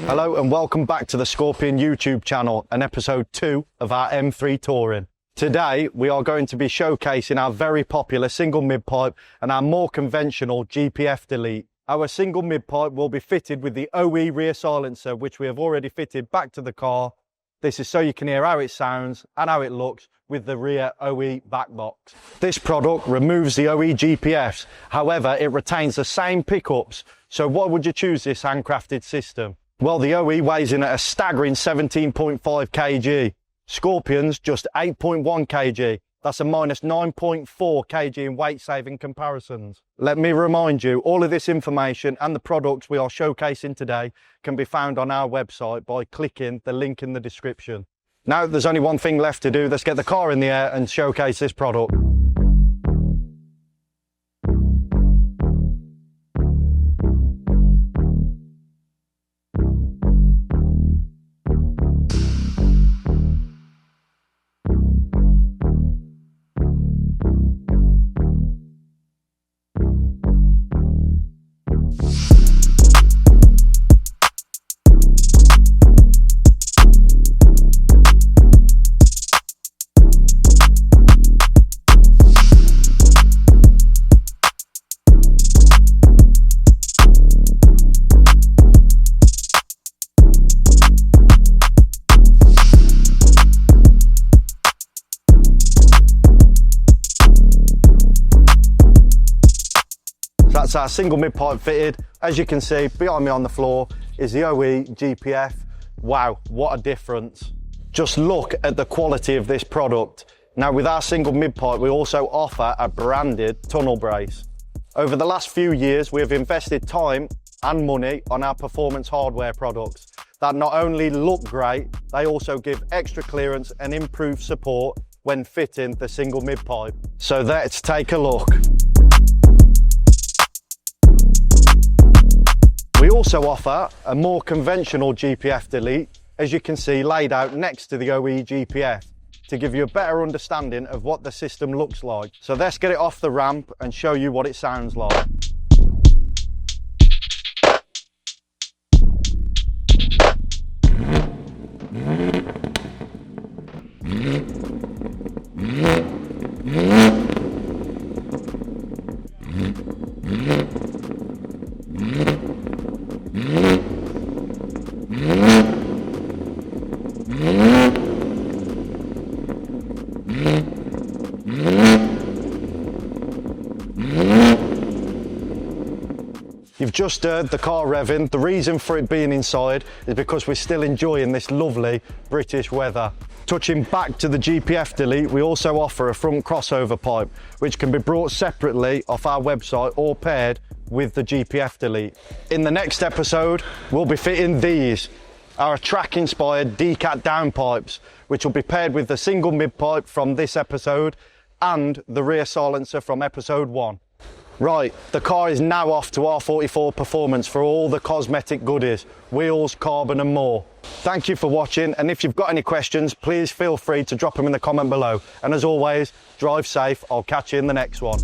Hello and welcome back to the Scorpion YouTube channel and episode 2 of our M3 touring. Today we are going to be showcasing our very popular single mid-pipe and our more conventional GPF Delete. Our single mid-pipe will be fitted with the OE rear silencer, which we have already fitted back to the car. This is so you can hear how it sounds and how it looks with the rear OE back box. This product removes the OE GPFs, however it retains the same pickups. So why would you choose this handcrafted system? Well, the OE weighs in at a staggering 17.5 kg. Scorpion's just 8.1 kg. That's a minus 9.4 kg in weight saving comparisons. Let me remind you, all of this information and the products we are showcasing today can be found on our website by clicking the link in the description. Now there's only one thing left to do. Let's get the car in the air and showcase this product. That's our single mid-pipe fitted. As you can see behind me on the floor is the OE GPF. Wow, what a difference. Just look at the quality of this product. Now with our single mid-pipe we also offer a branded tunnel brace. Over the last few years we have invested time and money on our performance hardware products that not only look great, they also give extra clearance and improved support when fitting the single mid-pipe. So let's take a look. We also offer a more conventional GPF Delete, as you can see laid out next to the OE GPF, to give you a better understanding of what the system looks like. So let's get it off the ramp and show you what it sounds like. You've just heard the car revving. The reason for it being inside is because we're still enjoying this lovely British weather. Touching back to the GPF Delete, we also offer a front crossover pipe, which can be brought separately off our website or paired with the GPF Delete. In the next episode, we'll be fitting these, our track-inspired decat downpipes, which will be paired with the single mid-pipe from this episode and the rear silencer from episode 1. Right, the car is now off to R44 Performance for all the cosmetic goodies, wheels, carbon and more. Thank you for watching, and if you've got any questions, please feel free to drop them in the comment below. And as always, drive safe. I'll catch you in the next one.